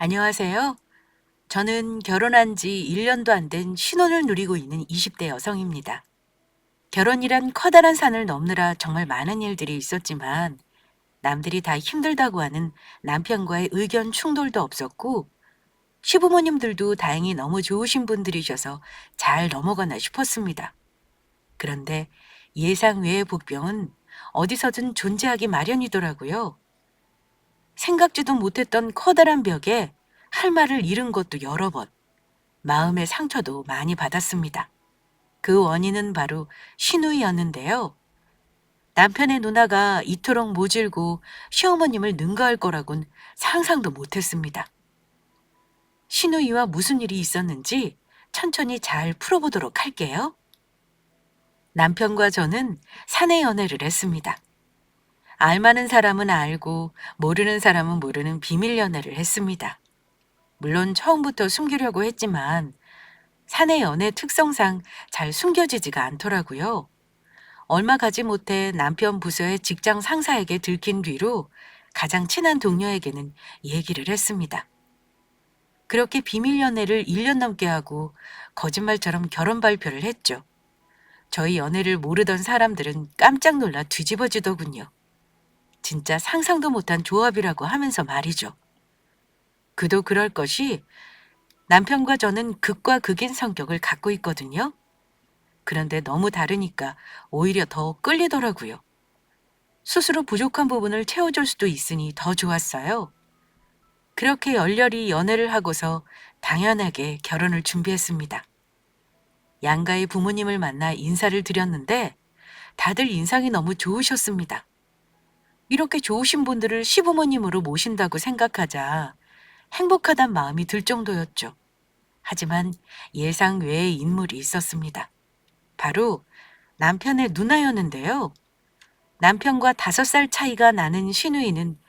안녕하세요. 저는 결혼한 지 1년도 안 된 신혼을 누리고 있는 20대 여성입니다. 결혼이란 커다란 산을 넘느라 정말 많은 일들이 있었지만 남들이 다 힘들다고 하는 남편과의 의견 충돌도 없었고 시부모님들도 다행히 너무 좋으신 분들이셔서 잘 넘어가나 싶었습니다. 그런데 예상 외의 복병은 어디서든 존재하기 마련이더라고요. 생각지도 못했던 커다란 벽에 할 말을 잃은 것도 여러 번, 마음의 상처도 많이 받았습니다. 그 원인은 바로 시누이였는데요. 남편의 누나가 이토록 모질고 시어머님을 능가할 거라곤 상상도 못했습니다. 시누이와 무슨 일이 있었는지 천천히 잘 풀어보도록 할게요. 남편과 저는 사내 연애를 했습니다. 알만한 사람은 알고 모르는 사람은 모르는 비밀 연애를 했습니다. 물론 처음부터 숨기려고 했지만 사내 연애 특성상 잘 숨겨지지가 않더라고요. 얼마 가지 못해 남편 부서의 직장 상사에게 들킨 뒤로 가장 친한 동료에게는 얘기를 했습니다. 그렇게 비밀 연애를 1년 넘게 하고 거짓말처럼 결혼 발표를 했죠. 저희 연애를 모르던 사람들은 깜짝 놀라 뒤집어지더군요. 진짜 상상도 못한 조합이라고 하면서 말이죠. 그도 그럴 것이 남편과 저는 극과 극인 성격을 갖고 있거든요. 그런데 너무 다르니까 오히려 더 끌리더라고요. 스스로 부족한 부분을 채워줄 수도 있으니 더 좋았어요. 그렇게 열렬히 연애를 하고서 당연하게 결혼을 준비했습니다. 양가의 부모님을 만나 인사를 드렸는데 다들 인상이 너무 좋으셨습니다. 이렇게 좋으신 분들을 시부모님으로 모신다고 생각하자 행복하단 마음이 들 정도였죠. 하지만 예상 외의 인물이 있었습니다. 바로 남편의 누나였는데요. 남편과 5살 차이가 나는 시누이는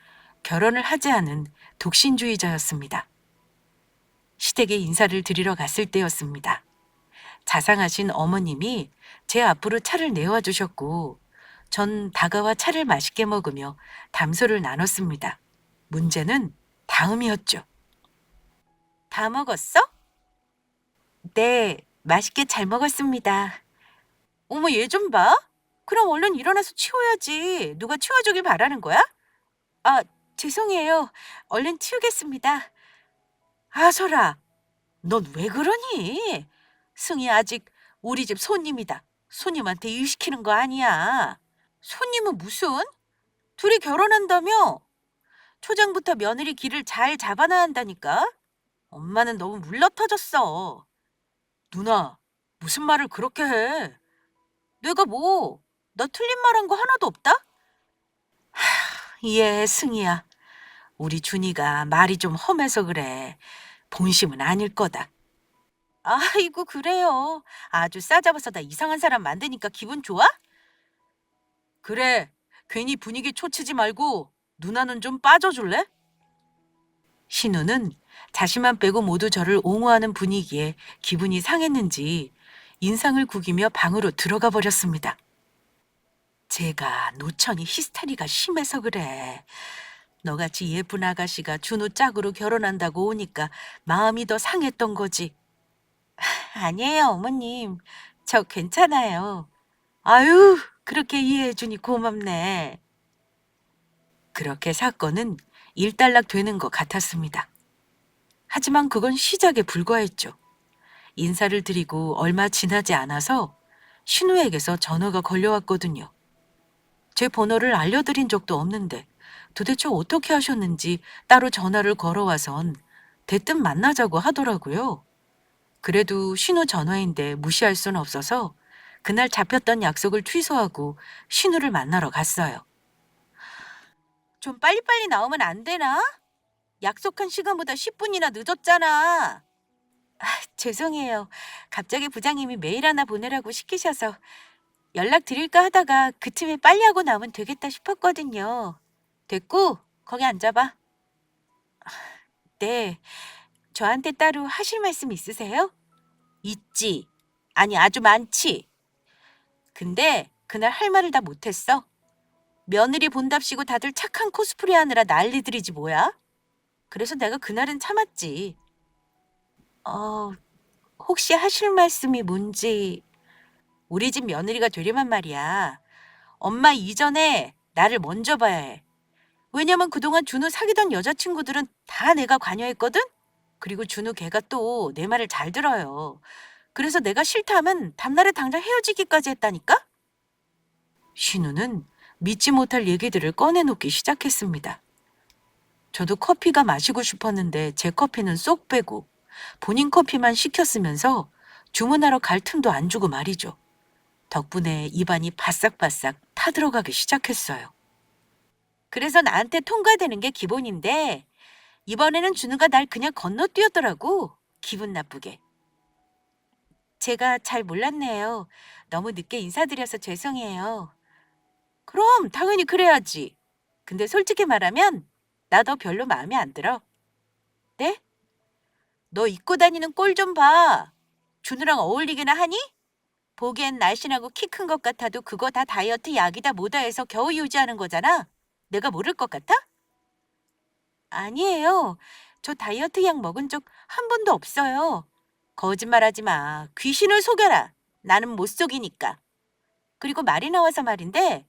결혼을 하지 않은 독신주의자였습니다. 시댁에 인사를 드리러 갔을 때였습니다. 자상하신 어머님이 제 앞으로 차를 내와 주셨고 전 다가와 차를 맛있게 먹으며 담소를 나눴습니다. 문제는 다음이었죠. 다 먹었어? 네, 맛있게 잘 먹었습니다. 어머, 얘 좀 봐. 그럼 얼른 일어나서 치워야지. 누가 치워주길 바라는 거야? 아, 죄송해요. 얼른 치우겠습니다. 아설아, 넌 왜 그러니? 승희 아직 우리 집 손님이다. 손님한테 일 시키는 거 아니야. 손님은 무슨? 둘이 결혼한다며? 초장부터 며느리 길을 잘 잡아놔야 한다니까? 엄마는 너무 물러터졌어. 누나, 무슨 말을 그렇게 해? 내가 뭐, 나 틀린 말 한 거 하나도 없다? 예, 승희야. 우리 준이가 말이 좀 험해서 그래. 본심은 아닐 거다. 아이고, 그래요. 아주 싸잡아서 나 이상한 사람 만드니까 기분 좋아? 그래. 괜히 분위기 초치지 말고 누나는 좀 빠져줄래? 신우는 자신만 빼고 모두 저를 옹호하는 분위기에 기분이 상했는지 인상을 구기며 방으로 들어가 버렸습니다. 제가 노천이 히스테리가 심해서 그래. 너같이 예쁜 아가씨가 준우 짝으로 결혼한다고 오니까 마음이 더 상했던 거지. 아니에요, 어머님. 저 괜찮아요. 아유, 그렇게 이해해주니 고맙네. 그렇게 사건은 일단락 되는 것 같았습니다. 하지만 그건 시작에 불과했죠. 인사를 드리고 얼마 지나지 않아서 신우에게서 전화가 걸려왔거든요. 제 번호를 알려드린 적도 없는데 도대체 어떻게 하셨는지 따로 전화를 걸어와선 대뜸 만나자고 하더라고요. 그래도 신우 전화인데 무시할 수는 없어서 그날 잡혔던 약속을 취소하고 신우를 만나러 갔어요. 좀 빨리빨리 나오면 안 되나? 약속한 시간보다 10분이나 늦었잖아. 죄송해요. 갑자기 부장님이 메일 하나 보내라고 시키셔서 연락드릴까 하다가 그 틈에 빨리 하고 나오면 되겠다 싶었거든요. 됐고, 거기 앉아봐. 네, 저한테 따로 하실 말씀 있으세요? 있지. 아니, 아주 많지. 근데 그날 할 말을 다 못했어. 며느리 본답시고 다들 착한 코스프레 하느라 난리들이지 뭐야? 그래서 내가 그날은 참았지. 어, 혹시 하실 말씀이 뭔지. 우리 집 며느리가 되려면 말이야. 엄마 이전에 나를 먼저 봐야 해. 왜냐면 그동안 준우 사귀던 여자친구들은 다 내가 관여했거든? 그리고 준우 걔가 또 내 말을 잘 들어요. 그래서 내가 싫다면 다음날에 당장 헤어지기까지 했다니까? 신우는 믿지 못할 얘기들을 꺼내놓기 시작했습니다. 저도 커피가 마시고 싶었는데 제 커피는 쏙 빼고 본인 커피만 시켰으면서 주문하러 갈 틈도 안 주고 말이죠. 덕분에 입안이 바싹바싹 타들어가기 시작했어요. 그래서 나한테 통과되는 게 기본인데 이번에는 준우가 날 그냥 건너뛰었더라고. 기분 나쁘게. 제가 잘 몰랐네요. 너무 늦게 인사드려서 죄송해요. 그럼 당연히 그래야지. 근데 솔직히 말하면 나 너 별로 마음에 안 들어. 네? 너 입고 다니는 꼴 좀 봐. 준우랑 어울리기나 하니? 보기엔 날씬하고 키 큰 것 같아도 그거 다 다이어트 약이다 뭐다 해서 겨우 유지하는 거잖아. 내가 모를 것 같아? 아니에요. 저 다이어트 약 먹은 적 한 번도 없어요. 거짓말하지 마. 귀신을 속여라. 나는 못 속이니까. 그리고 말이 나와서 말인데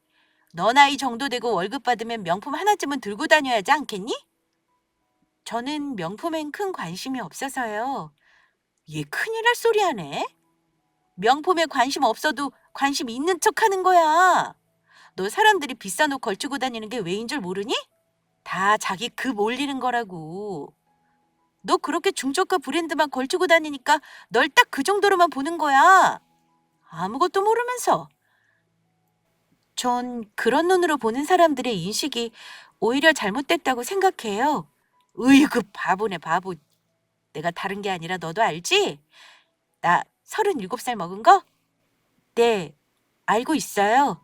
너 나이 정도 되고 월급 받으면 명품 하나쯤은 들고 다녀야지 않겠니? 저는 명품엔 큰 관심이 없어서요. 얘 큰일 날 소리 하네. 명품에 관심 없어도 관심 있는 척 하는 거야. 너 사람들이 비싼 옷 걸치고 다니는 게 왜인 줄 모르니? 다 자기 급 올리는 거라고. 너 그렇게 중저가 브랜드만 걸치고 다니니까 널 딱 그 정도로만 보는 거야. 아무것도 모르면서. 전 그런 눈으로 보는 사람들의 인식이 오히려 잘못됐다고 생각해요. 으이그 바보네 바보. 내가 다른 게 아니라 너도 알지? 나 37살 먹은 거? 네, 알고 있어요.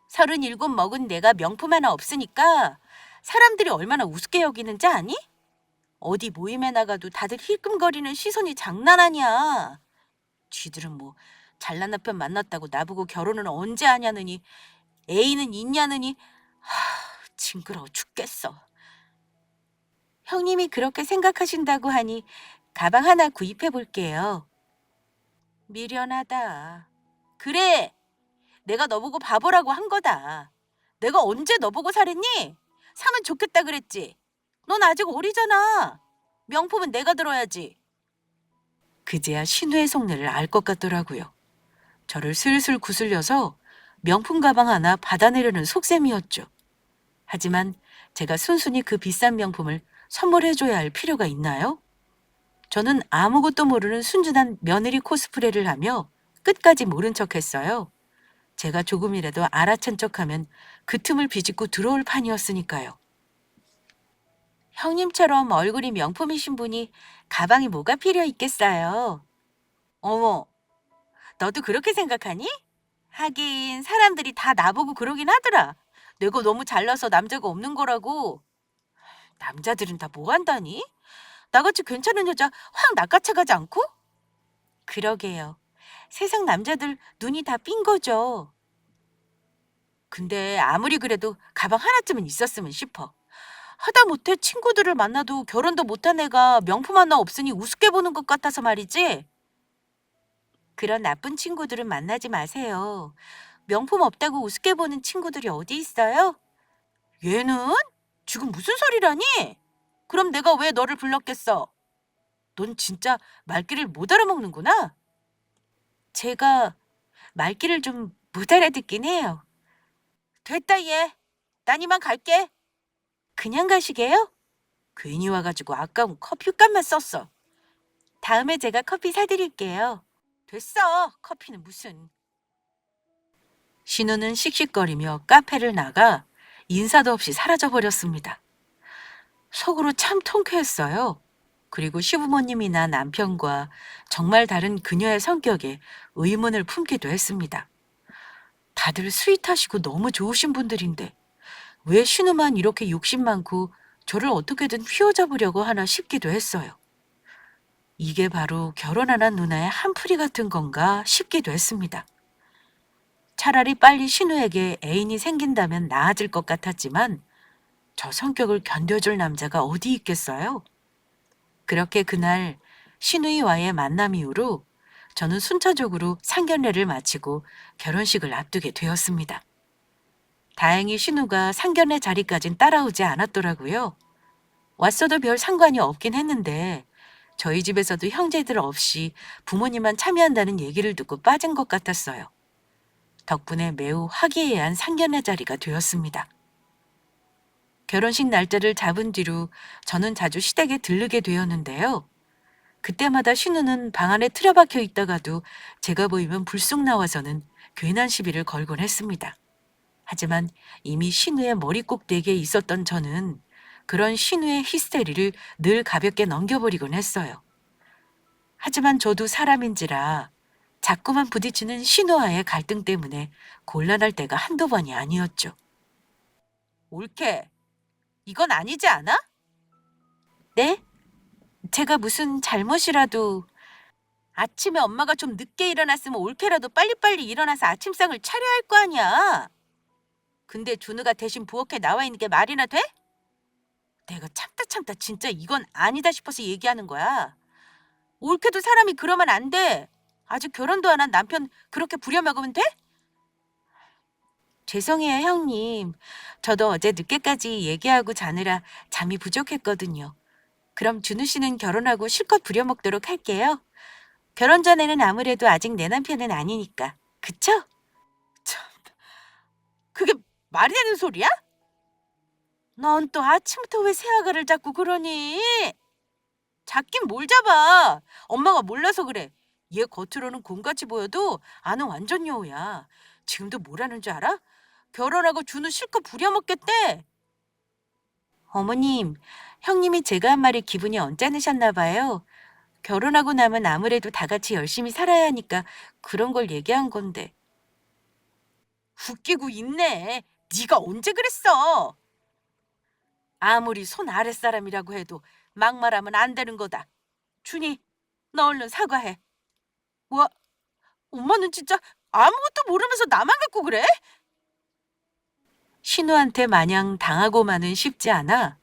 37 먹은 내가 명품 하나 없으니까 사람들이 얼마나 우습게 여기는지 아니? 어디 모임에 나가도 다들 힐끔거리는 시선이 장난 아니야. 쥐들은 뭐 잘난 남편 만났다고 나보고 결혼은 언제 하냐느니 애인은 있냐느니 징그러워 죽겠어. 형님이 그렇게 생각하신다고 하니 가방 하나 구입해 볼게요. 미련하다. 그래, 내가 너보고 바보라고 한 거다. 내가 언제 너보고 사랬니? 사면 좋겠다 그랬지. 넌 아직 어리잖아. 명품은 내가 들어야지. 그제야 신우의 속내를 알 것 같더라고요. 저를 슬슬 구슬려서 명품 가방 하나 받아내려는 속셈이었죠. 하지만 제가 순순히 그 비싼 명품을 선물해줘야 할 필요가 있나요? 저는 아무것도 모르는 순진한 며느리 코스프레를 하며 끝까지 모른 척했어요. 제가 조금이라도 알아챈 척하면 그 틈을 비집고 들어올 판이었으니까요. 형님처럼 얼굴이 명품이신 분이 가방이 뭐가 필요 있겠어요. 어머, 너도 그렇게 생각하니? 하긴 사람들이 다 나보고 그러긴 하더라. 내가 너무 잘나서 남자가 없는 거라고. 남자들은 다 뭐 한다니? 나같이 괜찮은 여자 확 낚아채가지 않고? 그러게요. 세상 남자들 눈이 다 삔 거죠. 근데 아무리 그래도 가방 하나쯤은 있었으면 싶어. 하다못해 친구들을 만나도 결혼도 못한 애가 명품 하나 없으니 우습게 보는 것 같아서 말이지. 그런 나쁜 친구들은 만나지 마세요. 명품 없다고 우습게 보는 친구들이 어디 있어요? 얘는? 지금 무슨 소리라니? 그럼 내가 왜 너를 불렀겠어? 넌 진짜 말귀를 못 알아먹는구나. 제가 말귀를 좀 못 알아듣긴 해요. 됐다 얘. 난 이만 갈게. 그냥 가시게요? 괜히 와가지고 아까운 커피값만 썼어. 다음에 제가 커피 사드릴게요. 됐어. 커피는 무슨. 신우는 씩씩거리며 카페를 나가 인사도 없이 사라져버렸습니다. 속으로 참 통쾌했어요. 그리고 시부모님이나 남편과 정말 다른 그녀의 성격에 의문을 품기도 했습니다. 다들 스윗하시고 너무 좋으신 분들인데 왜 신우만 이렇게 욕심 많고 저를 어떻게든 휘어잡으려고 하나 싶기도 했어요. 이게 바로 결혼 안 한 누나의 한풀이 같은 건가 싶기도 했습니다. 차라리 빨리 신우에게 애인이 생긴다면 나아질 것 같았지만 저 성격을 견뎌줄 남자가 어디 있겠어요? 그렇게 그날 신우이와의 만남 이후로 저는 순차적으로 상견례를 마치고 결혼식을 앞두게 되었습니다. 다행히 신우가 상견례 자리까진 따라오지 않았더라고요. 왔어도 별 상관이 없긴 했는데 저희 집에서도 형제들 없이 부모님만 참여한다는 얘기를 듣고 빠진 것 같았어요. 덕분에 매우 화기애애한 상견례 자리가 되었습니다. 결혼식 날짜를 잡은 뒤로 저는 자주 시댁에 들르게 되었는데요. 그때마다 신우는 방 안에 틀어박혀 있다가도 제가 보이면 불쑥 나와서는 괜한 시비를 걸곤 했습니다. 하지만 이미 신우의 머리 꼭대기에 있었던 저는 그런 신우의 히스테리를 늘 가볍게 넘겨버리곤 했어요. 하지만 저도 사람인지라 자꾸만 부딪히는 신우와의 갈등 때문에 곤란할 때가 한두 번이 아니었죠. 올케, 이건 아니지 않아? 네? 제가 무슨 잘못이라도 아침에 엄마가 좀 늦게 일어났으면 올케라도 빨리빨리 일어나서 아침상을 차려야 할 거 아니야. 근데 준우가 대신 부엌에 나와 있는 게 말이나 돼? 내가 참다 참다 진짜 이건 아니다 싶어서 얘기하는 거야. 올케도 사람이 그러면 안 돼. 아직 결혼도 안 한 남편 그렇게 부려먹으면 돼? 죄송해요, 형님. 저도 어제 늦게까지 얘기하고 자느라 잠이 부족했거든요. 그럼 준우 씨는 결혼하고 실컷 부려먹도록 할게요. 결혼 전에는 아무래도 아직 내 남편은 아니니까. 그쵸? 참, 그게 말이 되는 소리야? 넌 또 아침부터 왜 새아가를 잡고 그러니? 잡긴 뭘 잡아. 엄마가 몰라서 그래. 얘 겉으로는 곰같이 보여도 안은 완전 여우야. 지금도 뭐라는 줄 알아? 결혼하고 준우 실컷 부려먹겠대. 어머님, 형님이 제가 한 말에 기분이 언짢으셨나 봐요. 결혼하고 나면 아무래도 다 같이 열심히 살아야 하니까 그런 걸 얘기한 건데. 웃기고 있네. 네가 언제 그랬어? 아무리 손 아랫사람이라고 해도 막말하면 안 되는 거다. 준이, 너 얼른 사과해. 뭐, 엄마는 진짜 아무것도 모르면서 나만 갖고 그래? 신우한테 마냥 당하고만은 쉽지 않아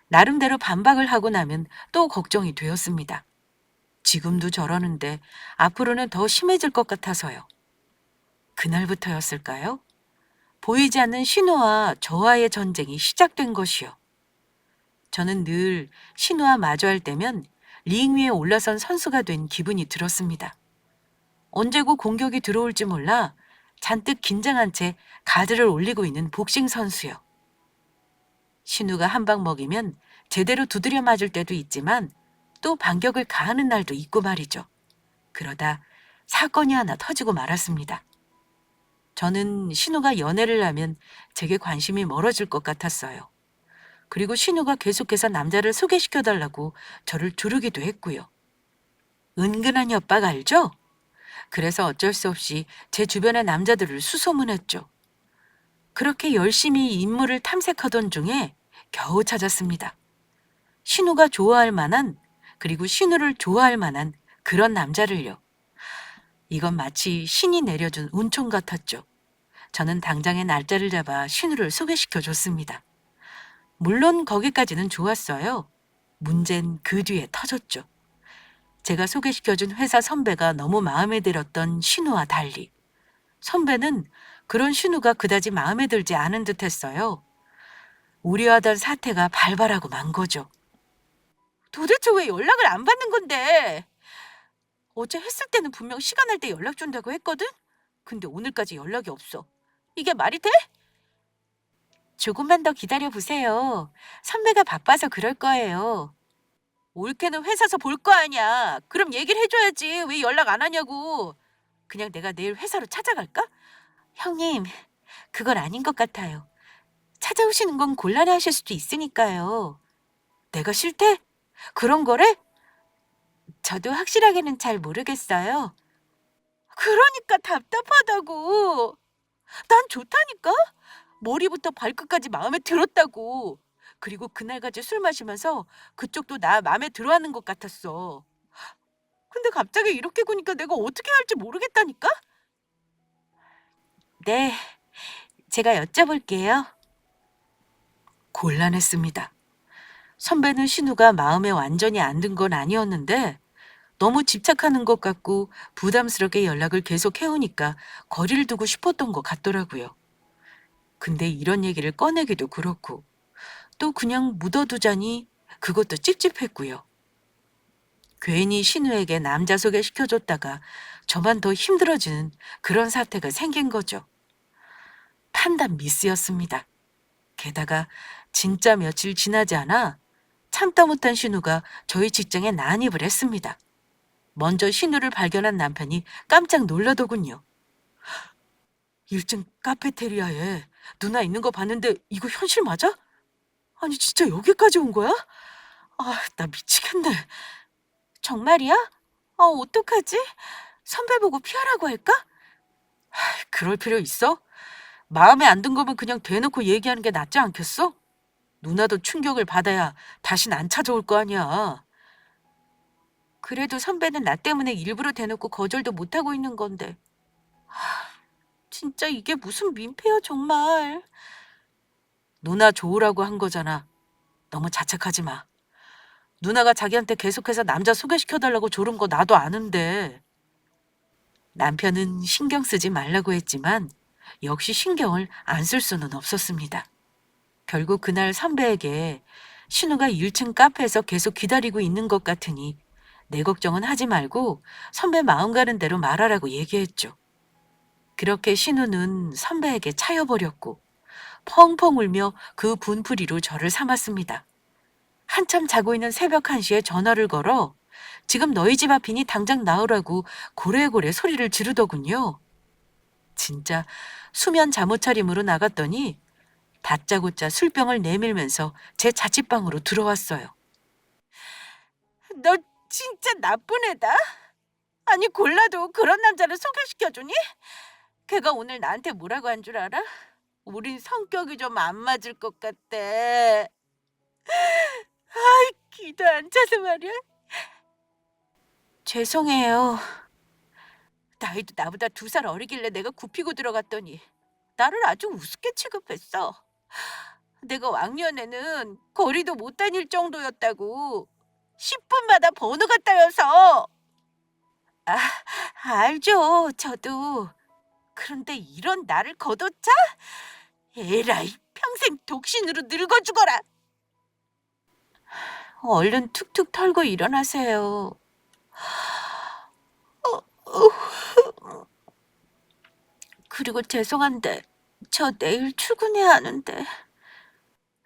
나름대로 반박을 하고 나면 또 걱정이 되었습니다. 지금도 저러는데 앞으로는 더 심해질 것 같아서요. 그날부터였을까요? 보이지 않는 신우와 저와의 전쟁이 시작된 것이요. 저는 늘 신우와 마주할 때면 링 위에 올라선 선수가 된 기분이 들었습니다. 언제고 공격이 들어올지 몰라 잔뜩 긴장한 채 가드를 올리고 있는 복싱 선수요. 신우가 한 방 먹이면 제대로 두드려 맞을 때도 있지만 또 반격을 가하는 날도 있고 말이죠. 그러다 사건이 하나 터지고 말았습니다. 저는 신우가 연애를 하면 제게 관심이 멀어질 것 같았어요. 그리고 신우가 계속해서 남자를 소개시켜달라고 저를 두르기도 했고요. 은근한 협박 알죠? 그래서 어쩔 수 없이 제 주변의 남자들을 수소문했죠. 그렇게 열심히 인물을 탐색하던 중에 겨우 찾았습니다. 신우가 좋아할 만한, 그리고 신우를 좋아할 만한 그런 남자를요. 이건 마치 신이 내려준 운총 같았죠. 저는 당장의 날짜를 잡아 신우를 소개시켜 줬습니다. 물론 거기까지는 좋았어요. 문제는 그 뒤에 터졌죠. 제가 소개시켜준 회사 선배가 너무 마음에 들었던 신우와 달리 선배는 그런 신우가 그다지 마음에 들지 않은 듯 했어요. 우려하던 사태가 발발하고 만 거죠. 도대체 왜 연락을 안 받는 건데? 어제 했을 때는 분명 시간 날 때 연락 준다고 했거든? 근데 오늘까지 연락이 없어. 이게 말이 돼? 조금만 더 기다려 보세요. 선배가 바빠서 그럴 거예요. 올케는 회사서 볼 거 아니야. 그럼 얘기를 해줘야지. 왜 연락 안 하냐고. 그냥 내가 내일 회사로 찾아갈까? 형님, 그건 아닌 것 같아요. 찾아오시는 건 곤란해하실 수도 있으니까요. 내가 싫대? 그런 거래? 저도 확실하게는 잘 모르겠어요. 그러니까 답답하다고. 난 좋다니까? 머리부터 발끝까지 마음에 들었다고. 그리고 그날같이 술 마시면서 그쪽도 나 마음에 들어하는 것 같았어. 근데 갑자기 이렇게 구니까 내가 어떻게 할지 모르겠다니까? 네, 제가 여쭤볼게요. 곤란했습니다. 선배는 신우가 마음에 완전히 안 든 건 아니었는데 너무 집착하는 것 같고 부담스럽게 연락을 계속 해오니까 거리를 두고 싶었던 것 같더라고요. 근데 이런 얘기를 꺼내기도 그렇고 또 그냥 묻어두자니 그것도 찝찝했고요. 괜히 신우에게 남자 소개시켜줬다가 저만 더 힘들어지는 그런 사태가 생긴 거죠. 판단 미스였습니다. 게다가 진짜 며칠 지나지 않아 참다 못한 신우가 저희 직장에 난입을 했습니다. 먼저 신우를 발견한 남편이 깜짝 놀라더군요. 1층 카페테리아에 누나 있는 거 봤는데 이거 현실 맞아? 아니 진짜 여기까지 온 거야? 아, 나 미치겠네. 정말이야? 어떡하지? 선배 보고 피하라고 할까? 그럴 필요 있어? 마음에 안 든 거면 그냥 대놓고 얘기하는 게 낫지 않겠어? 누나도 충격을 받아야 다신 안 찾아올 거 아니야. 그래도 선배는 나 때문에 일부러 대놓고 거절도 못하고 있는 건데. 진짜 이게 무슨 민폐야 정말. 누나 좋으라고 한 거잖아. 너무 자책하지 마. 누나가 자기한테 계속해서 남자 소개시켜달라고 조른 거 나도 아는데. 남편은 신경 쓰지 말라고 했지만 역시 신경을 안 쓸 수는 없었습니다. 결국 그날 선배에게 신우가 1층 카페에서 계속 기다리고 있는 것 같으니 내 걱정은 하지 말고 선배 마음 가는 대로 말하라고 얘기했죠. 그렇게 신우는 선배에게 차여버렸고 펑펑 울며 그 분풀이로 저를 삼았습니다. 한참 자고 있는 새벽 1시에 전화를 걸어 지금 너희 집 앞이니 당장 나오라고 고래고래 소리를 지르더군요. 진짜 수면 잠옷 차림으로 나갔더니 다짜고짜 술병을 내밀면서 제 자취방으로 들어왔어요. 너 진짜 나쁜 애다. 아니 골라도 그런 남자를 소개시켜주니? 걔가 오늘 나한테 뭐라고 한 줄 알아? 우린 성격이 좀 안 맞을 것 같대. 기도 안 차서 말이야. 죄송해요. 나이도 나보다 2살 어리길래 내가 굽히고 들어갔더니 나를 아주 우습게 취급했어. 내가 왕년에는 거리도 못 다닐 정도였다고. 10분마다 번호가 따여서. 아, 알죠. 저도. 그런데 이런 나를 거뒀자? 에라이, 평생 독신으로 늙어 죽어라. 얼른 툭툭 털고 일어나세요. 그리고 죄송한데 저 내일 출근해야 하는데.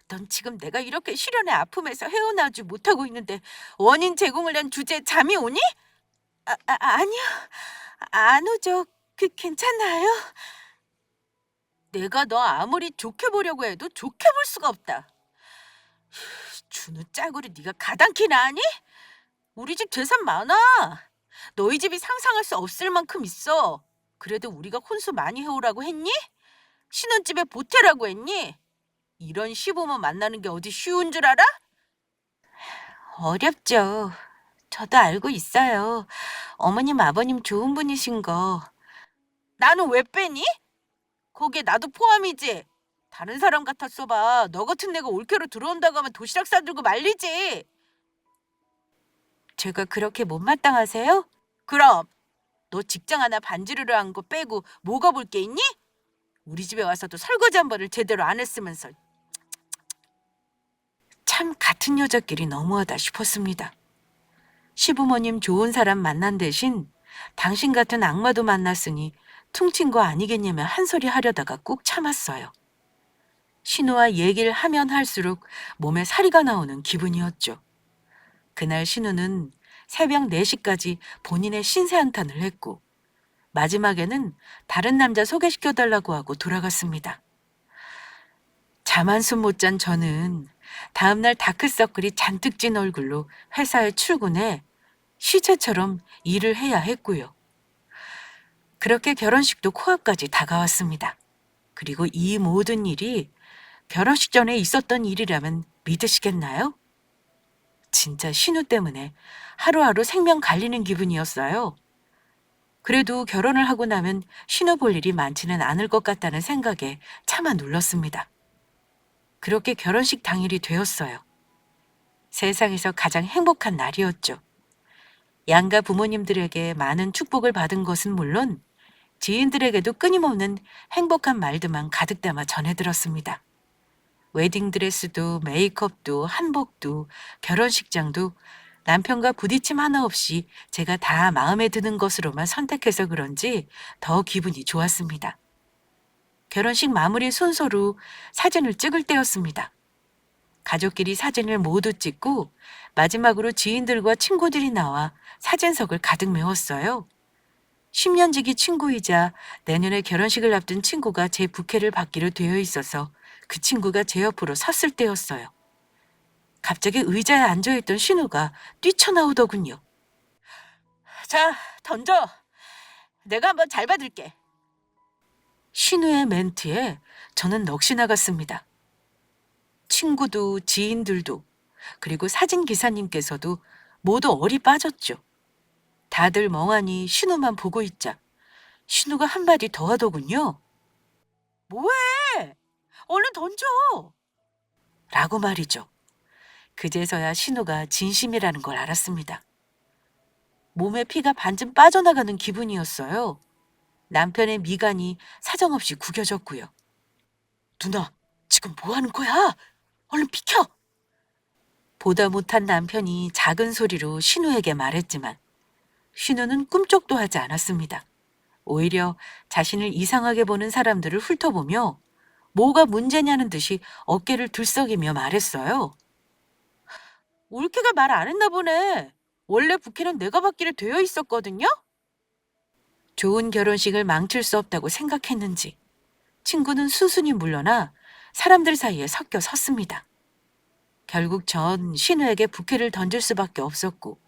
넌 지금 내가 이렇게 실연의 아픔에서 헤어나오지 못하고 있는데 원인 제공을 한 주제에 잠이 오니? 아니요. 안 오죠. 괜찮아요. 내가 너 아무리 좋게 보려고 해도 좋게 볼 수가 없다. 준우 짝으로 네가 가당키나 하니? 우리 집 재산 많아. 너희 집이 상상할 수 없을 만큼 있어. 그래도 우리가 혼수 많이 해오라고 했니? 신혼집에 보태라고 했니? 이런 시부모 만나는 게 어디 쉬운 줄 알아? 어렵죠. 저도 알고 있어요. 어머님, 아버님 좋은 분이신 거. 나는 왜 빼니? 거기에 나도 포함이지. 다른 사람 같았어 봐. 너 같은 애가 올케로 들어온다고 하면 도시락 싸들고 말리지. 제가 그렇게 못마땅하세요? 그럼 너 직장 하나 반지르르 한 거 빼고 뭐가 볼 게 있니? 우리 집에 와서도 설거지 한 번을 제대로 안 했으면서. 참 같은 여자끼리 너무하다 싶었습니다. 시부모님 좋은 사람 만난 대신 당신 같은 악마도 만났으니 퉁친 거 아니겠냐며 한 소리 하려다가 꾹 참았어요. 신우와 얘기를 하면 할수록 몸에 사리가 나오는 기분이었죠. 그날 신우는 새벽 4시까지 본인의 신세 한탄을 했고 마지막에는 다른 남자 소개시켜달라고 하고 돌아갔습니다. 잠 한숨 못 잔 저는 다음날 다크서클이 잔뜩 찐 얼굴로 회사에 출근해 시체처럼 일을 해야 했고요. 그렇게 결혼식도 코앞까지 다가왔습니다. 그리고 이 모든 일이 결혼식 전에 있었던 일이라면 믿으시겠나요? 진짜 신우 때문에 하루하루 생명 갈리는 기분이었어요. 그래도 결혼을 하고 나면 신우 볼 일이 많지는 않을 것 같다는 생각에 차마 눌렀습니다. 그렇게 결혼식 당일이 되었어요. 세상에서 가장 행복한 날이었죠. 양가 부모님들에게 많은 축복을 받은 것은 물론 지인들에게도 끊임없는 행복한 말들만 가득 담아 전해들었습니다. 웨딩드레스도 메이크업도 한복도 결혼식장도 남편과 부딪힘 하나 없이 제가 다 마음에 드는 것으로만 선택해서 그런지 더 기분이 좋았습니다. 결혼식 마무리 순서로 사진을 찍을 때였습니다. 가족끼리 사진을 모두 찍고 마지막으로 지인들과 친구들이 나와 사진석을 가득 메웠어요. 10년 지기 친구이자 내년에 결혼식을 앞둔 친구가 제 부케를 받기로 되어 있어서 그 친구가 제 옆으로 섰을 때였어요. 갑자기 의자에 앉아있던 신우가 뛰쳐나오더군요. 자, 던져. 내가 한번 잘 받을게. 신우의 멘트에 저는 넋이 나갔습니다. 친구도 지인들도 그리고 사진 기사님께서도 모두 얼이 빠졌죠. 다들 멍하니 신우만 보고 있자 신우가 한마디 더 하더군요. 뭐해? 얼른 던져! 라고 말이죠. 그제서야 신우가 진심이라는 걸 알았습니다. 몸에 피가 반쯤 빠져나가는 기분이었어요. 남편의 미간이 사정없이 구겨졌고요. 누나, 지금 뭐 하는 거야? 얼른 비켜! 보다 못한 남편이 작은 소리로 신우에게 말했지만 신우는 꿈쩍도 하지 않았습니다. 오히려 자신을 이상하게 보는 사람들을 훑어보며 뭐가 문제냐는 듯이 어깨를 들썩이며 말했어요. 올케가 말 안 했나 보네. 원래 부케는 내가 받기로 되어 있었거든요? 좋은 결혼식을 망칠 수 없다고 생각했는지 친구는 순순히 물러나 사람들 사이에 섞여 섰습니다. 결국 전 신우에게 부케를 던질 수밖에 없었고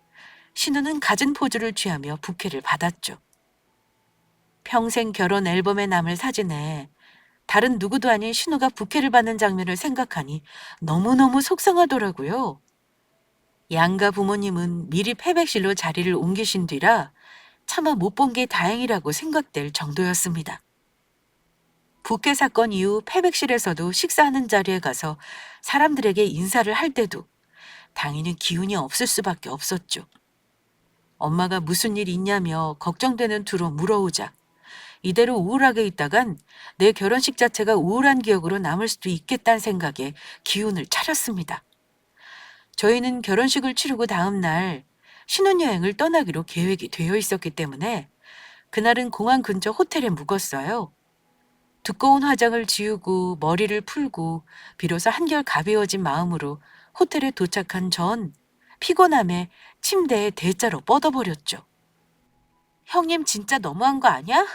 신우는 갖은 포즈를 취하며 부케를 받았죠. 평생 결혼 앨범에 남을 사진에 다른 누구도 아닌 신우가 부케를 받는 장면을 생각하니 너무너무 속상하더라고요. 양가 부모님은 미리 패백실로 자리를 옮기신 뒤라 차마 못 본 게 다행이라고 생각될 정도였습니다. 부케 사건 이후 패백실에서도 식사하는 자리에 가서 사람들에게 인사를 할 때도 당연히 기운이 없을 수밖에 없었죠. 엄마가 무슨 일 있냐며 걱정되는 투로 물어오자 이대로 우울하게 있다간 내 결혼식 자체가 우울한 기억으로 남을 수도 있겠다는 생각에 기운을 차렸습니다. 저희는 결혼식을 치르고 다음 날 신혼여행을 떠나기로 계획이 되어 있었기 때문에 그날은 공항 근처 호텔에 묵었어요. 두꺼운 화장을 지우고 머리를 풀고 비로소 한결 가벼워진 마음으로 호텔에 도착한 전 피곤함에 침대에 대자로 뻗어버렸죠. 형님 진짜 너무한 거 아니야?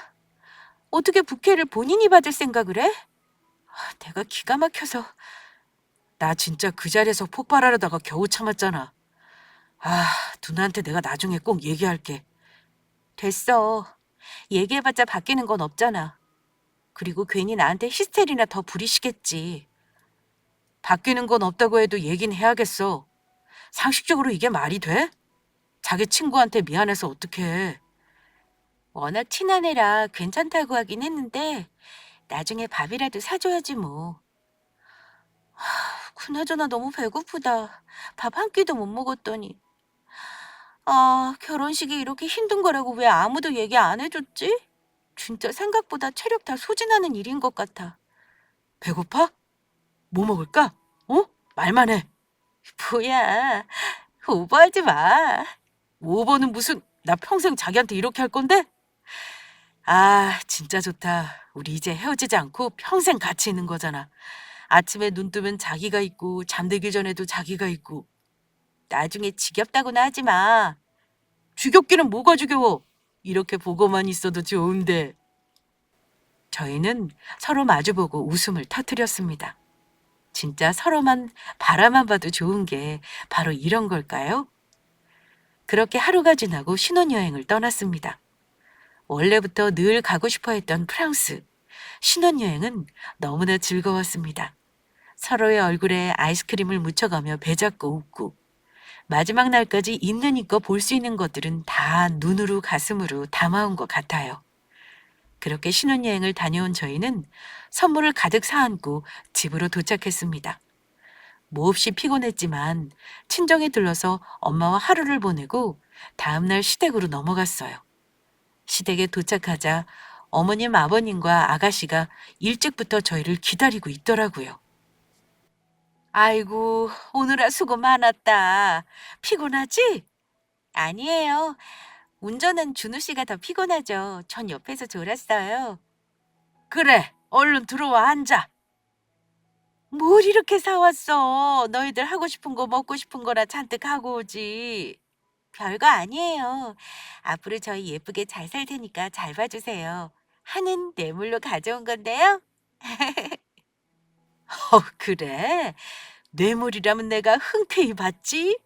어떻게 부케를 본인이 받을 생각을 해? 내가 기가 막혀서. 나 진짜 그 자리에서 폭발하려다가 겨우 참았잖아. 누나한테 내가 나중에 꼭 얘기할게. 됐어. 얘기해봤자 바뀌는 건 없잖아. 그리고 괜히 나한테 히스테리나 더 부리시겠지. 바뀌는 건 없다고 해도 얘긴 해야겠어. 상식적으로 이게 말이 돼? 자기 친구한테 미안해서 어떡해. 워낙 친한 애라 괜찮다고 하긴 했는데 나중에 밥이라도 사줘야지 뭐. 그나저나 너무 배고프다. 밥 한 끼도 못 먹었더니. 결혼식이 이렇게 힘든 거라고 왜 아무도 얘기 안 해줬지? 진짜 생각보다 체력 다 소진하는 일인 것 같아. 배고파? 뭐 먹을까? 말만 해. 뭐야, 오버하지 마. 오버는 무슨, 나 평생 자기한테 이렇게 할 건데? 진짜 좋다. 우리 이제 헤어지지 않고 평생 같이 있는 거잖아. 아침에 눈 뜨면 자기가 있고 잠들기 전에도 자기가 있고. 나중에 지겹다고는 하지 마. 지겹기는 뭐가 지겨워. 이렇게 보고만 있어도 좋은데. 저희는 서로 마주보고 웃음을 터뜨렸습니다. 진짜 서로만 바라만 봐도 좋은 게 바로 이런 걸까요? 그렇게 하루가 지나고 신혼여행을 떠났습니다. 원래부터 늘 가고 싶어 했던 프랑스. 신혼여행은 너무나 즐거웠습니다. 서로의 얼굴에 아이스크림을 묻혀가며 배잡고 웃고 마지막 날까지 있는 힘껏 볼 수 있는 것들은 다 눈으로 가슴으로 담아온 것 같아요. 그렇게 신혼여행을 다녀온 저희는 선물을 가득 사안고 집으로 도착했습니다. 몹시 피곤했지만 친정에 들러서 엄마와 하루를 보내고 다음날 시댁으로 넘어갔어요. 시댁에 도착하자 어머님, 아버님과 아가씨가 일찍부터 저희를 기다리고 있더라고요. 아이고, 오늘아 수고 많았다. 피곤하지? 아니에요. 운전은 준우 씨가 더 피곤하죠. 전 옆에서 졸았어요. 그래, 얼른 들어와 앉아. 뭘 이렇게 사왔어? 너희들 하고 싶은 거 먹고 싶은 거나 잔뜩 하고 오지. 별거 아니에요. 앞으로 저희 예쁘게 잘 살 테니까 잘 봐주세요. 하는 뇌물로 가져온 건데요. 그래? 뇌물이라면 내가 흔쾌히 받지?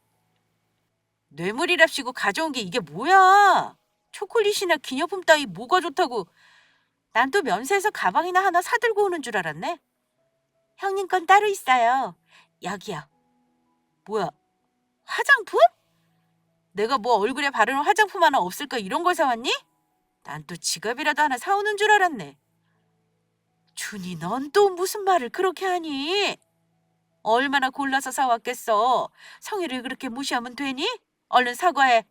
뇌물이랍시고 가져온 게 이게 뭐야? 초콜릿이나 기념품 따위 뭐가 좋다고. 난 또 면세에서 가방이나 하나 사들고 오는 줄 알았네. 형님 건 따로 있어요. 여기요. 뭐야, 화장품? 내가 뭐 얼굴에 바르는 화장품 하나 없을까 이런 걸 사왔니? 난 또 지갑이라도 하나 사오는 줄 알았네. 준이, 넌 또 무슨 말을 그렇게 하니? 얼마나 골라서 사왔겠어. 성의를 그렇게 무시하면 되니? 얼른 사과해.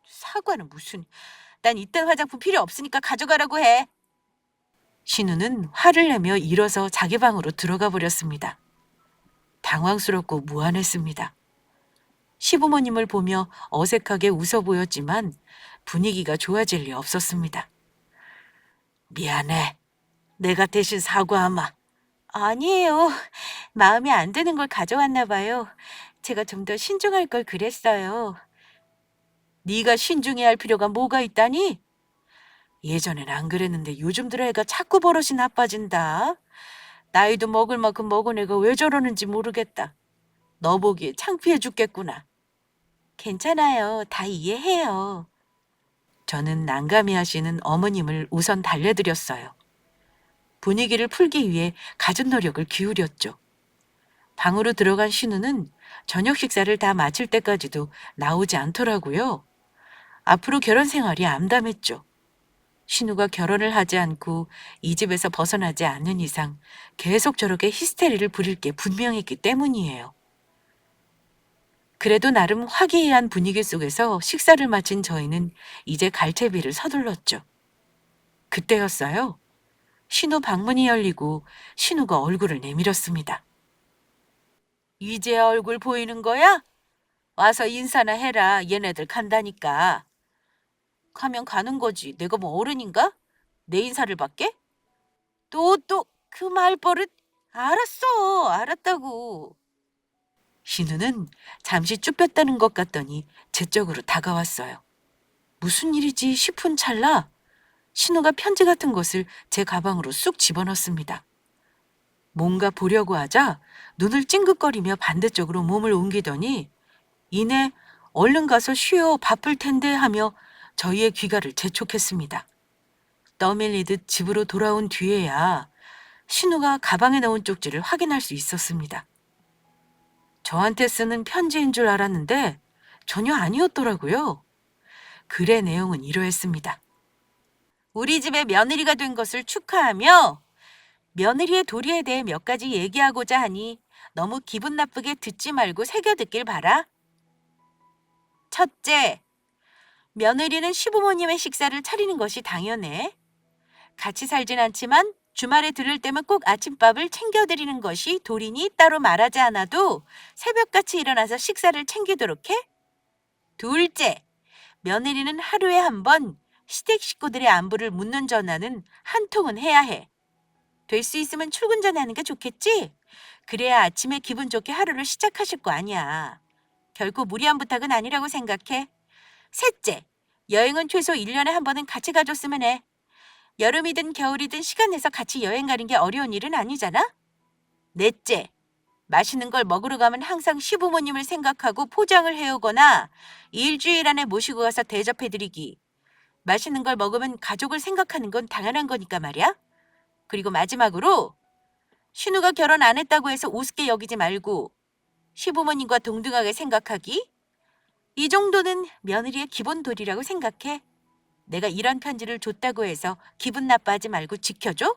사과는 무슨. 난 이딴 화장품 필요 없으니까 가져가라고 해. 신우는 화를 내며 일어서 자기 방으로 들어가 버렸습니다. 당황스럽고 무안했습니다. 시부모님을 보며 어색하게 웃어 보였지만 분위기가 좋아질 리 없었습니다. 미안해. 내가 대신 사과하마. 아니에요. 마음에 안 드는 걸 가져왔나 봐요. 제가 좀 더 신중할 걸 그랬어요. 네가 신중해야 할 필요가 뭐가 있다니? 예전엔 안 그랬는데 요즘 들어 애가 자꾸 버릇이 나빠진다. 나이도 먹을 만큼 먹은 애가 왜 저러는지 모르겠다. 너 보기에 창피해 죽겠구나. 괜찮아요. 다 이해해요. 저는 난감해하시는 어머님을 우선 달래드렸어요. 분위기를 풀기 위해 갖은 노력을 기울였죠. 방으로 들어간 신우는 저녁 식사를 다 마칠 때까지도 나오지 않더라고요. 앞으로 결혼 생활이 암담했죠. 신우가 결혼을 하지 않고 이 집에서 벗어나지 않는 이상 계속 저렇게 히스테리를 부릴 게 분명했기 때문이에요. 그래도 나름 화기애애한 분위기 속에서 식사를 마친 저희는 이제 갈채비를 서둘렀죠. 그때였어요. 신우 방문이 열리고 신우가 얼굴을 내밀었습니다. 이제야 얼굴 보이는 거야? 와서 인사나 해라. 얘네들 간다니까. 가면 가는 거지. 내가 뭐 어른인가? 내 인사를 받게? 또 그 말버릇. 알았어. 알았다고. 신우는 잠시 쭈뼛다는 것 같더니 제 쪽으로 다가왔어요. 무슨 일이지 싶은 찰나 신우가 편지 같은 것을 제 가방으로 쑥 집어넣습니다. 뭔가 보려고 하자 눈을 찡긋거리며 반대쪽으로 몸을 옮기더니 이내 얼른 가서 쉬어 바쁠 텐데 하며 저희의 귀가를 재촉했습니다. 떠밀리듯 집으로 돌아온 뒤에야 신우가 가방에 넣은 쪽지를 확인할 수 있었습니다. 저한테 쓰는 편지인 줄 알았는데 전혀 아니었더라고요. 글의 내용은 이러했습니다. 우리 집에 며느리가 된 것을 축하하며 며느리의 도리에 대해 몇 가지 얘기하고자 하니 너무 기분 나쁘게 듣지 말고 새겨 듣길 바라. 첫째, 며느리는 시부모님의 식사를 차리는 것이 당연해. 같이 살진 않지만 주말에 들을 때면 꼭 아침밥을 챙겨드리는 것이 도리니 따로 말하지 않아도 새벽같이 일어나서 식사를 챙기도록 해. 둘째, 며느리는 하루에 한 번 시댁 식구들의 안부를 묻는 전화는 한 통은 해야 해. 될 수 있으면 출근 전에 하는 게 좋겠지? 그래야 아침에 기분 좋게 하루를 시작하실 거 아니야. 결코 무리한 부탁은 아니라고 생각해. 셋째, 여행은 최소 1년에 한 번은 같이 가줬으면 해. 여름이든 겨울이든 시간 내서 같이 여행 가는 게 어려운 일은 아니잖아? 넷째, 맛있는 걸 먹으러 가면 항상 시부모님을 생각하고 포장을 해오거나 일주일 안에 모시고 가서 대접해드리기. 맛있는 걸 먹으면 가족을 생각하는 건 당연한 거니까 말이야. 그리고 마지막으로 신우가 결혼 안 했다고 해서 우습게 여기지 말고 시부모님과 동등하게 생각하기. 이 정도는 며느리의 기본 도리라고 생각해. 내가 이런 편지를 줬다고 해서 기분 나빠하지 말고 지켜줘?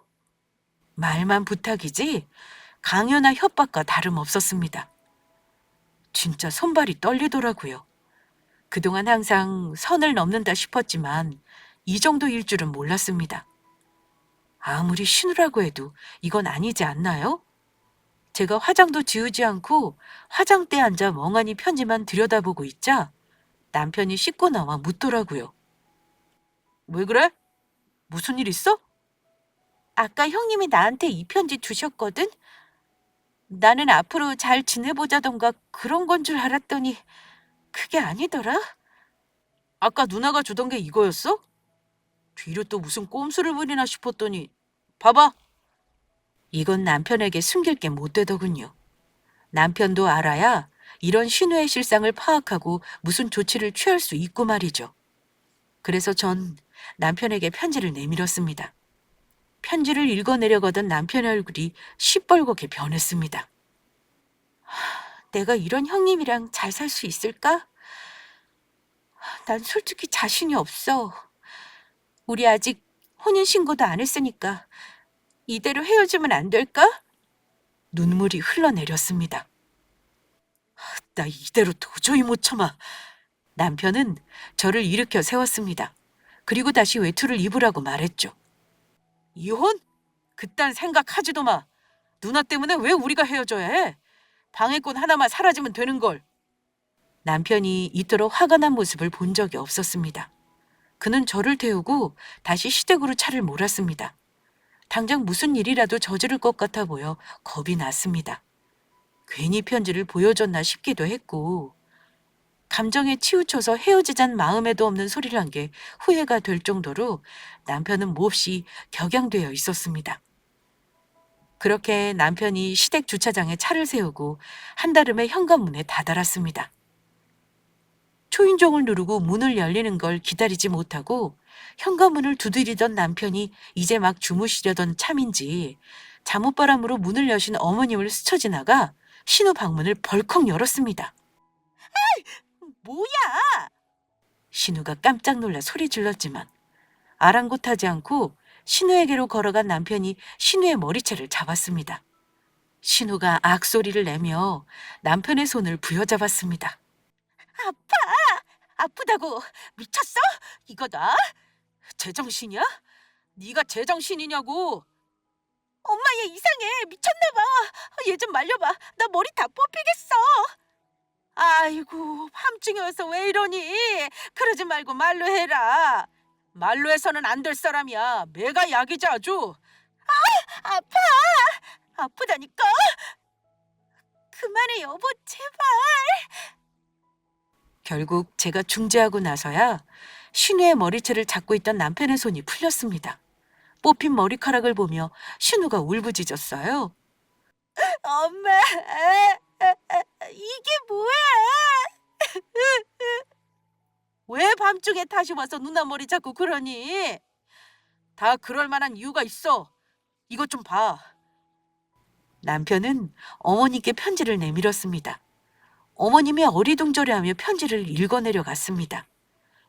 말만 부탁이지 강요나 협박과 다름없었습니다. 진짜 손발이 떨리더라고요. 그동안 항상 선을 넘는다 싶었지만 이 정도일 줄은 몰랐습니다. 아무리 신우라고 해도 이건 아니지 않나요? 제가 화장도 지우지 않고 화장대에 앉아 멍하니 편지만 들여다보고 있자 남편이 씻고 나와 묻더라고요. 왜 그래? 무슨 일 있어? 아까 형님이 나한테 이 편지 주셨거든? 나는 앞으로 잘 지내보자던가 그런 건 줄 알았더니 그게 아니더라? 아까 누나가 주던 게 이거였어? 뒤로 또 무슨 꼼수를 부리나 싶었더니 봐봐. 이건 남편에게 숨길 게 못 되더군요. 남편도 알아야 이런 신우의 실상을 파악하고 무슨 조치를 취할 수 있고 말이죠. 그래서 전 남편에게 편지를 내밀었습니다. 편지를 읽어내려가던 남편의 얼굴이 시뻘겋게 변했습니다. 내가 이런 형님이랑 잘 살 수 있을까? 난 솔직히 자신이 없어. 우리 아직 혼인신고도 안 했으니까 이대로 헤어지면 안 될까? 눈물이 흘러내렸습니다. 나 이대로 도저히 못 참아. 남편은 저를 일으켜 세웠습니다. 그리고 다시 외투를 입으라고 말했죠. 이혼? 그딴 생각하지도 마. 누나 때문에 왜 우리가 헤어져야 해? 방해꾼 하나만 사라지면 되는 걸. 남편이 이토록 화가 난 모습을 본 적이 없었습니다. 그는 저를 태우고 다시 시댁으로 차를 몰았습니다. 당장 무슨 일이라도 저지를 것 같아 보여 겁이 났습니다. 괜히 편지를 보여줬나 싶기도 했고 감정에 치우쳐서 헤어지잔 마음에도 없는 소리를 한 게 후회가 될 정도로 남편은 몹시 격양되어 있었습니다. 그렇게 남편이 시댁 주차장에 차를 세우고 한달음에 현관문에 다다랐습니다. 초인종을 누르고 문을 열리는 걸 기다리지 못하고 현관문을 두드리던 남편이 이제 막 주무시려던 참인지 잠옷바람으로 문을 여신 어머님을 스쳐 지나가 신우 방문을 벌컥 열었습니다. 뭐야? 신우가 깜짝 놀라 소리 질렀지만 아랑곳하지 않고 신우에게로 걸어간 남편이 신우의 머리채를 잡았습니다. 신우가 악소리를 내며 남편의 손을 부여잡았습니다. 아파! 아프다고! 미쳤어? 이거다? 제정신이야? 네가 제정신이냐고! 엄마 얘 이상해! 미쳤나 봐! 얘 좀 말려봐! 나 머리 다 뽑히겠어! 아이고 밤중에 와서 왜 이러니? 그러지 말고 말로 해라. 말로 해서는 안 될 사람이야. 매가 약이지 아주. 아파. 아프다니까. 그만해 여보 제발. 결국 제가 중재하고 나서야 신우의 머리채를 잡고 있던 남편의 손이 풀렸습니다. 뽑힌 머리카락을 보며 신우가 울부짖었어요. 엄마, 이게 뭐야? 왜 밤중에 다시 와서 누나 머리 잡고 그러니? 다 그럴 만한 이유가 있어. 이것 좀 봐. 남편은 어머니께 편지를 내밀었습니다. 어머님이 어리둥절해하며 편지를 읽어내려 갔습니다.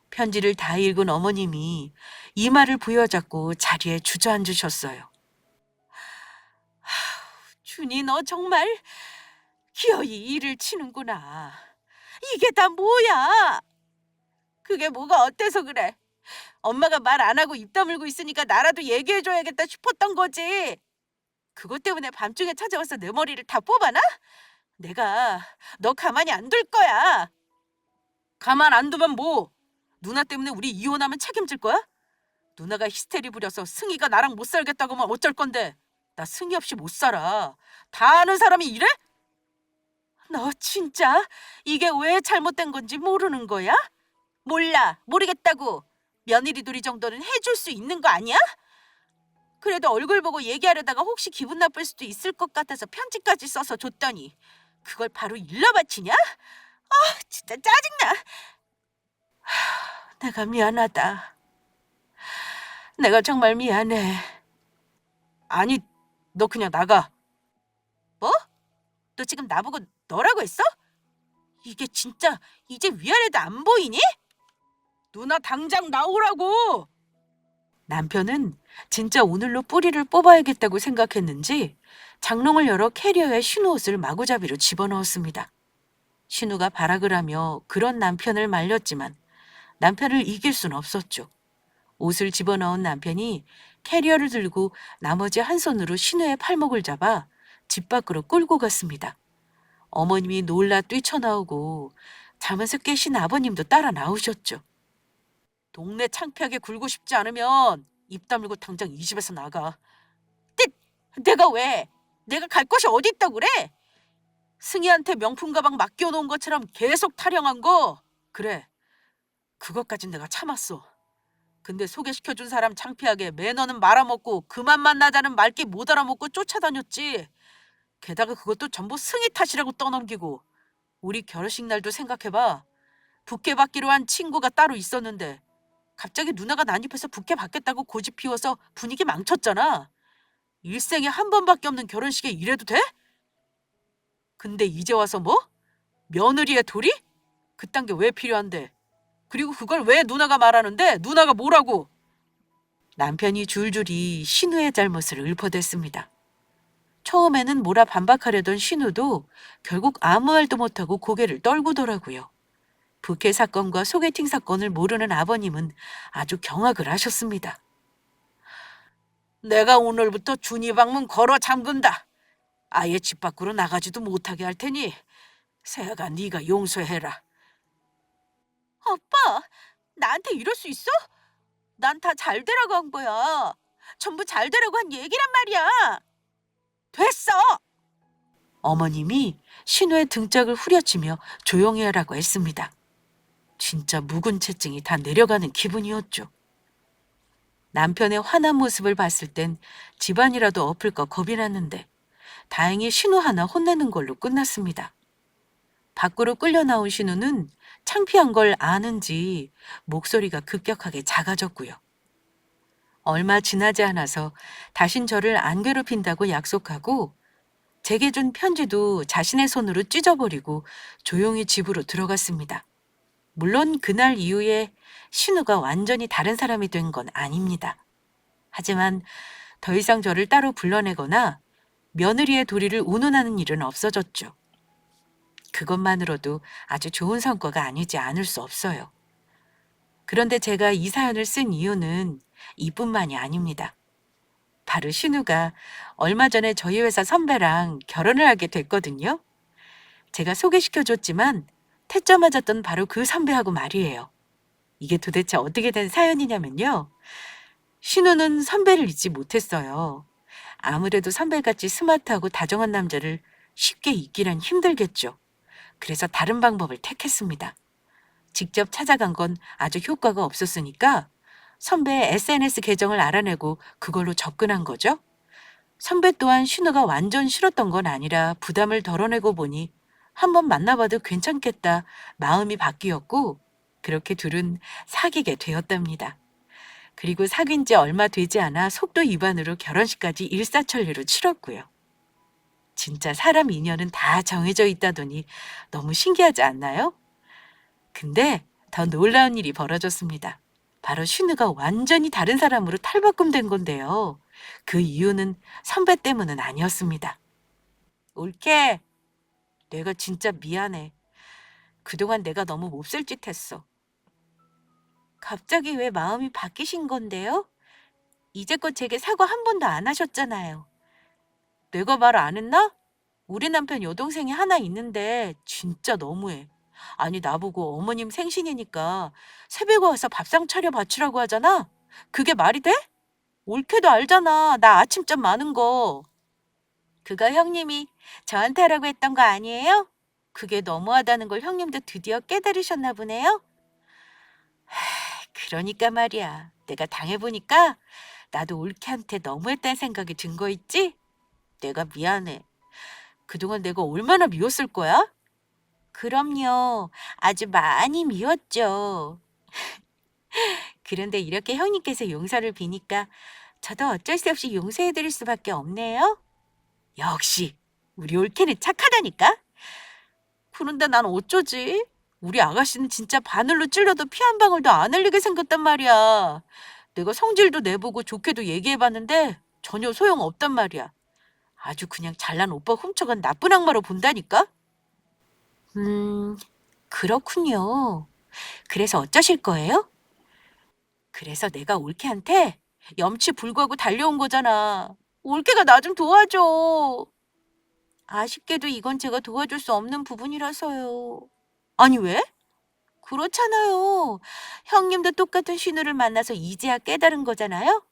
편지를 다 읽은 어머님이 이마를 부여잡고 자리에 주저앉으셨어요. 준이 너 정말 기어이 일을 치는구나. 이게 다 뭐야? 그게 뭐가 어때서 그래? 엄마가 말 안 하고 입 다물고 있으니까 나라도 얘기해줘야겠다 싶었던 거지. 그것 때문에 밤중에 찾아와서 내 머리를 다 뽑아나? 내가 너 가만히 안 둘 거야. 가만 안 두면 뭐? 누나 때문에 우리 이혼하면 책임질 거야? 누나가 히스테리 부려서 승희가 나랑 못 살겠다고 하면 어쩔 건데. 나 승희 없이 못 살아. 다 아는 사람이 이래? 너 진짜 이게 왜 잘못된 건지 모르는 거야? 몰라, 모르겠다고. 며느리 둘이 정도는 해줄 수 있는 거 아니야? 그래도 얼굴 보고 얘기하려다가 혹시 기분 나쁠 수도 있을 것 같아서 편지까지 써서 줬더니 그걸 바로 일러 바치냐? 아, 진짜 짜증나. 내가 미안하다. 내가 정말 미안해. 아니, 너 그냥 나가. 뭐? 너 지금 나보고 너라고 했어? 이게 진짜 이제 위아래도 안 보이니? 누나 당장 나오라고! 남편은 진짜 오늘로 뿌리를 뽑아야겠다고 생각했는지 장롱을 열어 캐리어에 신우 옷을 마구잡이로 집어넣었습니다. 신우가 발악을 하며 그런 남편을 말렸지만 남편을 이길 순 없었죠. 옷을 집어넣은 남편이 캐리어를 들고 나머지 한 손으로 신우의 팔목을 잡아 집 밖으로 끌고 갔습니다. 어머님이 놀라 뛰쳐나오고 잠에서 깨신 아버님도 따라 나오셨죠. 동네 창피하게 굴고 싶지 않으면 입 다물고 당장 이 집에서 나가. 내가 왜? 내가 갈 곳이 어디 있다고 그래? 승희한테 명품 가방 맡겨놓은 것처럼 계속 타령한 거. 그래, 그것까진 내가 참았어. 근데 소개시켜준 사람 창피하게 매너는 말아먹고 그만 만나자는 말귀 못 알아먹고 쫓아다녔지. 게다가 그것도 전부 승희 탓이라고 떠넘기고. 우리 결혼식 날도 생각해봐. 부케 받기로 한 친구가 따로 있었는데 갑자기 누나가 난입해서 부케 받겠다고 고집 피워서 분위기 망쳤잖아. 일생에 한 번밖에 없는 결혼식에 이래도 돼? 근데 이제 와서 뭐? 며느리의 도리? 그딴 게 왜 필요한데? 그리고 그걸 왜 누나가 말하는데? 누나가 뭐라고? 남편이 줄줄이 신우의 잘못을 읊어댔습니다. 처음에는 뭐라 반박하려던 신우도 결국 아무 말도 못하고 고개를 떨구더라고요. 부케 사건과 소개팅 사건을 모르는 아버님은 아주 경악을 하셨습니다. 내가 오늘부터 준이 방문 걸어 잠근다. 아예 집 밖으로 나가지도 못하게 할 테니 새아가 네가 용서해라. 아빠, 나한테 이럴 수 있어? 난 다 잘 되라고 한 거야. 전부 잘 되라고 한 얘기란 말이야. 됐어! 어머님이 신우의 등짝을 후려치며 조용히 하라고 했습니다. 진짜 묵은 채증이 다 내려가는 기분이었죠. 남편의 화난 모습을 봤을 땐 집안이라도 엎을까 겁이 났는데 다행히 신우 하나 혼내는 걸로 끝났습니다. 밖으로 끌려 나온 신우는 창피한 걸 아는지 목소리가 급격하게 작아졌고요. 얼마 지나지 않아서 다신 저를 안 괴롭힌다고 약속하고 제게 준 편지도 자신의 손으로 찢어버리고 조용히 집으로 들어갔습니다. 물론 그날 이후에 신우가 완전히 다른 사람이 된 건 아닙니다. 하지만 더 이상 저를 따로 불러내거나 며느리의 도리를 운운하는 일은 없어졌죠. 그것만으로도 아주 좋은 성과가 아니지 않을 수 없어요. 그런데 제가 이 사연을 쓴 이유는 이뿐만이 아닙니다. 바로 신우가 얼마 전에 저희 회사 선배랑 결혼을 하게 됐거든요. 제가 소개시켜줬지만 태자 맞았던 바로 그 선배하고 말이에요. 이게 도대체 어떻게 된 사연이냐면요. 신우는 선배를 잊지 못했어요. 아무래도 선배같이 스마트하고 다정한 남자를 쉽게 잊기란 힘들겠죠. 그래서 다른 방법을 택했습니다. 직접 찾아간 건 아주 효과가 없었으니까 선배의 SNS 계정을 알아내고 그걸로 접근한 거죠. 선배 또한 신우가 완전 싫었던 건 아니라 부담을 덜어내고 보니 한번 만나봐도 괜찮겠다 마음이 바뀌었고 그렇게 둘은 사귀게 되었답니다. 그리고 사귄 지 얼마 되지 않아 속도 위반으로 결혼식까지 일사천리로 치렀고요. 진짜 사람 인연은 다 정해져 있다더니 너무 신기하지 않나요? 근데 더 놀라운 일이 벌어졌습니다. 바로 신우가 완전히 다른 사람으로 탈바꿈된 건데요. 그 이유는 선배 때문은 아니었습니다. 올케, 내가 진짜 미안해. 그동안 내가 너무 몹쓸 짓 했어. 갑자기 왜 마음이 바뀌신 건데요? 이제껏 제게 사과 한 번도 안 하셨잖아요. 내가 말 안 했나? 우리 남편 여동생이 하나 있는데 진짜 너무해. 아니 나보고 어머님 생신이니까 새벽에 와서 밥상 차려 바치라고 하잖아. 그게 말이 돼? 올케도 알잖아. 나 아침잠 많은 거. 그거 형님이 저한테 하라고 했던 거 아니에요? 그게 너무하다는 걸 형님도 드디어 깨달으셨나 보네요. 그러니까 말이야. 내가 당해보니까 나도 올케한테 너무했다는 생각이 든 거 있지? 내가 미안해. 그동안 내가 얼마나 미웠을 거야? 그럼요. 아주 많이 미웠죠. 그런데 이렇게 형님께서 용서를 비니까 저도 어쩔 수 없이 용서해드릴 수밖에 없네요. 역시 우리 올케는 착하다니까. 그런데 난 어쩌지? 우리 아가씨는 진짜 바늘로 찔러도 피 한 방울도 안 흘리게 생겼단 말이야. 내가 성질도 내보고 좋게도 얘기해봤는데 전혀 소용없단 말이야. 아주 그냥 잘난 오빠 훔쳐간 나쁜 악마로 본다니까? 음, 그렇군요. 그래서 어쩌실 거예요? 그래서 내가 올케한테 염치 불구하고 달려온 거잖아. 올케가 나 좀 도와줘. 아쉽게도 이건 제가 도와줄 수 없는 부분이라서요. 아니, 왜? 그렇잖아요. 형님도 똑같은 신우를 만나서 이제야 깨달은 거잖아요?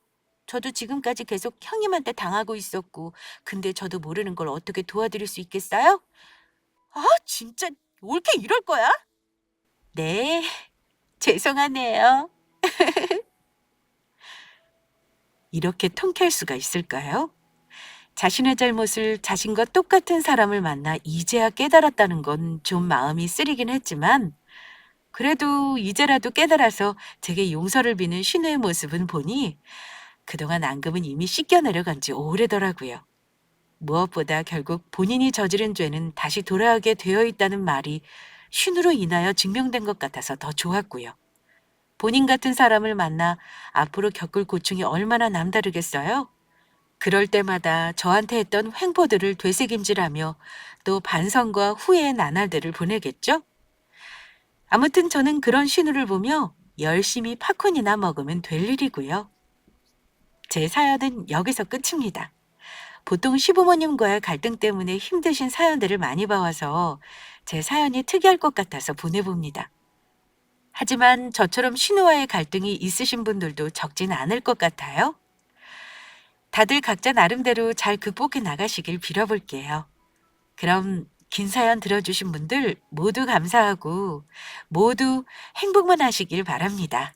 저도 지금까지 계속 형님한테 당하고 있었고, 근데 저도 모르는 걸 어떻게 도와드릴 수 있겠어요? 아, 진짜, 올케 이럴 거야? 네, 죄송하네요. 이렇게 통쾌할 수가 있을까요? 자신의 잘못을 자신과 똑같은 사람을 만나 이제야 깨달았다는 건 좀 마음이 쓰리긴 했지만, 그래도 이제라도 깨달아서 제게 용서를 비는 신우의 모습은 보니 그동안 앙금은 이미 씻겨 내려간 지 오래더라고요. 무엇보다 결국 본인이 저지른 죄는 다시 돌아오게 되어 있다는 말이 신우로 인하여 증명된 것 같아서 더 좋았고요. 본인 같은 사람을 만나 앞으로 겪을 고충이 얼마나 남다르겠어요? 그럴 때마다 저한테 했던 횡포들을 되새김질하며 또 반성과 후회의 나날들을 보내겠죠? 아무튼 저는 그런 신우를 보며 열심히 팝콘이나 먹으면 될 일이고요. 제 사연은 여기서 끝입니다. 보통 시부모님과의 갈등 때문에 힘드신 사연들을 많이 봐와서 제 사연이 특이할 것 같아서 보내봅니다. 하지만 저처럼 신우와의 갈등이 있으신 분들도 적진 않을 것 같아요. 다들 각자 나름대로 잘 극복해 나가시길 빌어볼게요. 그럼 긴 사연 들어주신 분들 모두 감사하고 모두 행복만 하시길 바랍니다.